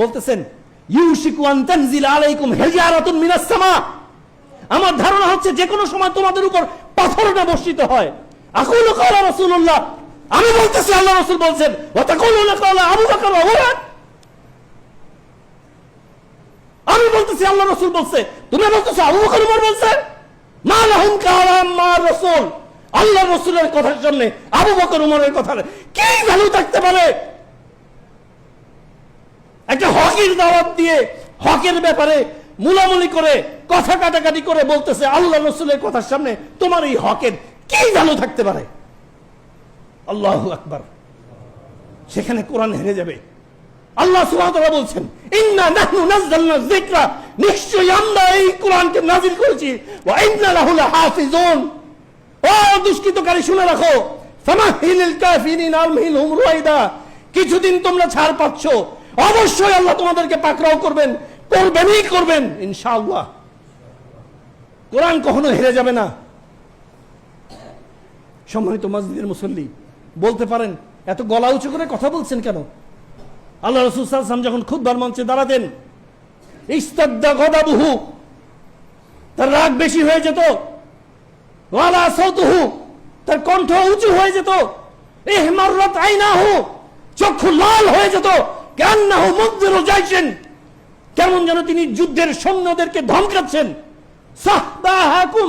বলতেছেন ইউশিকু আন তানজিলা আলাইকুম হিজারাতুন মিনাস সামা, আমার ধারণা হচ্ছে যে কোনো সময় তোমাদের উপর পাথরটা বর্ষিত হয়। আকুলু ক্বালা রাসূলুল্লাহ, আমি বলতেছি আল্লাহ রাসূল বলছেন, ওয়া তাকুলুনা ক্বালা আবু বকর ওয়া ওমর, আমি বলতেছি আল্লাহ রাসূল বলছে, তুমি বলতেছো আবু বকর ওমর বলছে। মা লাহুম কালাম মা রাসূল, আল্লাহ রাসূলের কথার সামনে আবু বকর ওমরের কথা কি ভ্যালু থাকতে পারে? একটা হকের দাওয়াত দিয়ে হকের ব্যাপারে মুলামুলি করে কথা কাটাকাটি করে বলতেছে আল্লাহ রাসূলের কথার সামনে তোমার এই হকের কি ভ্যালু থাকতে পারে? আল্লাহু আকবার। সেখানে কোরআন হেরে যাবে। আল্লাহ সুবহানাহু ওয়া তাআলা বলছেন ইন্না নাহনু নাযালনা যিকরা, নিশ্চয়ই আমরা এই কোরআনকে নাযিল করেছি, ওয়া ইন্না লাহু লাহাফিজুন। ও দুষ্কৃতকারী শুনে রাখো, ফামাহিলিল কাফিরিন আমহিলহুম রুয়াইদা, কিছুদিন তোমরা ছাড় পাচ্ছ, অবশ্যই আল্লাহ তোমাদেরকে পাকড়াও করবেন, করবেনই করবেন ইনশাআল্লাহ। কোরআন কখনো হেরে যাবে না। সম্মানিত মসজিদের মুসল্লি, বলতে পারেন এত গলা উঁচু করে কথা বলছেন কেন? আল্লাহ রাসূল সাল্লাল্লাহু আলাইহি ওয়াসাল্লাম যখন খুতবার মঞ্চে দাঁড়াতেন, ইস্তাদ্দা গদাবুহু, তার রাগ বেশি হয়ে যেত, ওয়ালা সাউতুহু, তার কণ্ঠ উঁচু হয়ে যেত, ইহমাররাত আইনাহু, চক্ষু লাল হয়ে যেত, কান্নাহু মুনযিরু জাইশিন, কেমন যেন তিনি যুদ্ধের সৈন্যদেরকে ধমকাচ্ছেন। সাহবাহাকুম,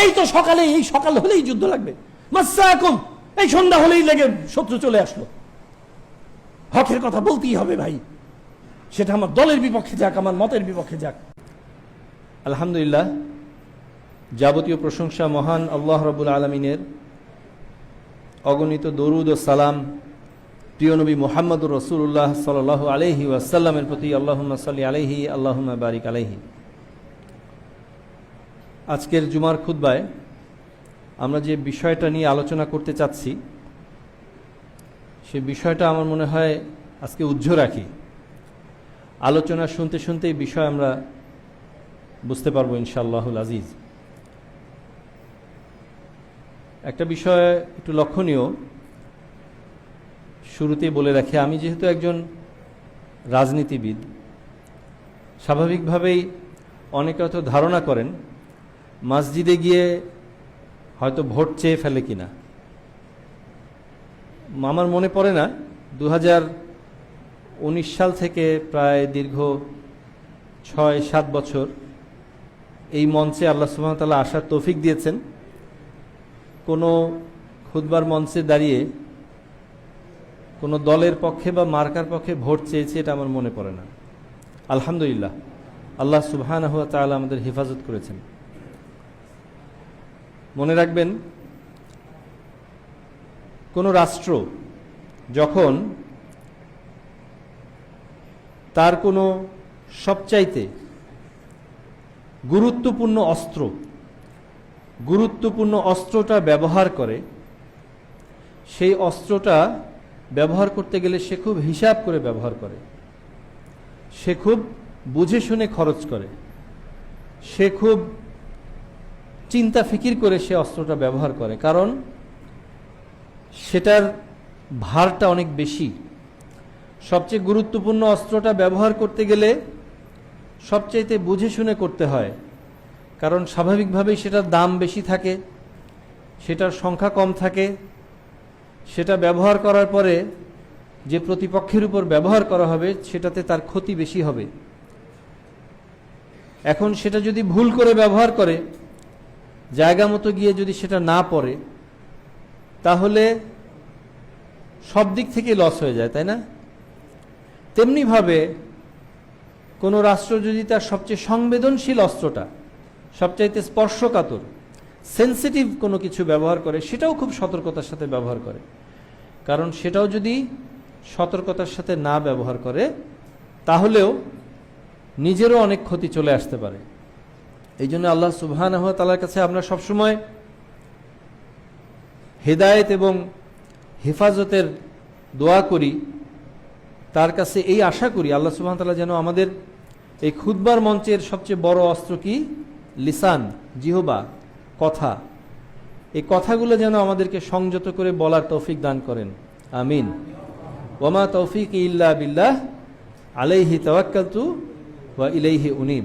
এই তো সকালে, এই সকাল হলেই যুদ্ধ লাগবে, মাসাকুম, এই সন্ধ্যা হলেই লেগে শত্রু চলে আসলো। হকের কথা বলতেই হবে ভাই, সেটা আমার দলের বিপক্ষে যাক, আমার মতের বিপক্ষে যাক। আলহামদুলিল্লাহ, যাবতীয় প্রশংসা মহান আল্লাহ রাব্বুল আলামিনের, অগণিত দরুদ ও সালাম প্রিয় নবী মুহাম্মদুর রাসূলুল্লাহ সাল্লাল্লাহু আলাইহি ওয়াসাল্লামের প্রতি। আল্লাহুম্মা সাল্লি আলাইহি আল্লাহুম্মা বারিক আলাইহি। আজকের জুমার খুতবায় আমরা যে বিষয়টা নিয়ে আলোচনা করতে চাচ্ছি, সে বিষয়টা আমার মনে হয় আজকে উজ্জ্ব রাখি। আলোচনা শুনতে শুনতে এই বিষয় আমরা বুঝতে পারবো ইনশাআল্লাহুল আজিজ। একটা বিষয় একটু লক্ষণীয়, শুরুতেই বলে রাখি, আমি যেহেতু একজন রাজনীতিবিদ, স্বাভাবিকভাবেই অনেকে হয়তো ধারণা করেন মসজিদে গিয়ে হয়তো ভোট চেয়ে ফেলে কিনা। আমার মনে পড়ে না 2019 সাল থেকে প্রায় দীর্ঘ 6-7 বছর এই মঞ্চে আল্লাহ সুবহানাহু ওয়া তাআলা আসার তৌফিক দিয়েছেন। কোনো খুতবার মঞ্চে দাঁড়িয়ে কোনো দলের পক্ষে বা মার্কার পক্ষে ভোট চেয়েছে এটা আমার মনে পড়ে না। আলহামদুলিল্লাহ, আল্লাহ সুবহানাহু ওয়া তাআলা আমাদের হেফাজত করেছেন। মনে রাখবেন, কোনো রাষ্ট্র যখন তার কোনো সবচাইতে গুরুত্বপূর্ণ অস্ত্রটা ব্যবহার করে, সেই অস্ত্রটা ব্যবহার করতে গেলে সে খুব হিসাব করে ব্যবহার করে, সে খুব বুঝে শুনে খরচ করে, সে খুব চিন্তা ফিকির করে সে অস্ত্রটা ব্যবহার করে, কারণ সেটার ভারটা অনেক বেশি। সবচেয়ে গুরুত্বপূর্ণ অস্ত্রটা ব্যবহার করতে গেলে সবচাইতে বুঝে শুনে করতে হয়, কারণ স্বাভাবিকভাবেই সেটার দাম বেশি থাকে, সেটার সংখ্যা কম থাকে, সেটা ব্যবহার করার পরে যে প্রতিপক্ষের উপর ব্যবহার করা হবে সেটাতে তার ক্ষতি বেশি হবে। এখন সেটা যদি ভুল করে ব্যবহার করে, জায়গা মতো গিয়ে যদি সেটা না পড়ে, তাহলে সব দিক থেকে লস হয়ে যায়, তাই না? তেমনিভাবে কোনো রাষ্ট্র যদি তার সবচেয়ে সংবেদনশীল অস্ত্রটা, সবচাইতে স্পর্শকাতর সেন্সিটিভ কোনো কিছু ব্যবহার করে, সেটাও খুব সতর্কতার সাথে ব্যবহার করে, কারণ সেটাও যদি সতর্কতার সাথে না ব্যবহার করে তাহলেও নিজেরও অনেক ক্ষতি চলে আসতে পারে। এই জন্য আল্লাহ সুবহানাহু ওয়া তাআলার কাছে আমরা সবসময় হেদায়েত এবং হেফাজতের দোয়া করি, তার কাছে এই আশা করি আল্লাহ সুবহানাহু ওয়া তাআলা যেন আমাদের এই খুতবার মঞ্চের সবচেয়ে বড় অস্ত্র কি? লিসান, জিহবা, কথা, এই কথাগুলো যেন আমাদেরকে সংযত করে বলার তৌফিক দান করেন, আমিন। ওয়ামা তৌফিক ইল্লা বিল্লাহ, আলাইহি তাওয়াক্কালতু ওয়া ইলাইহি উনীব।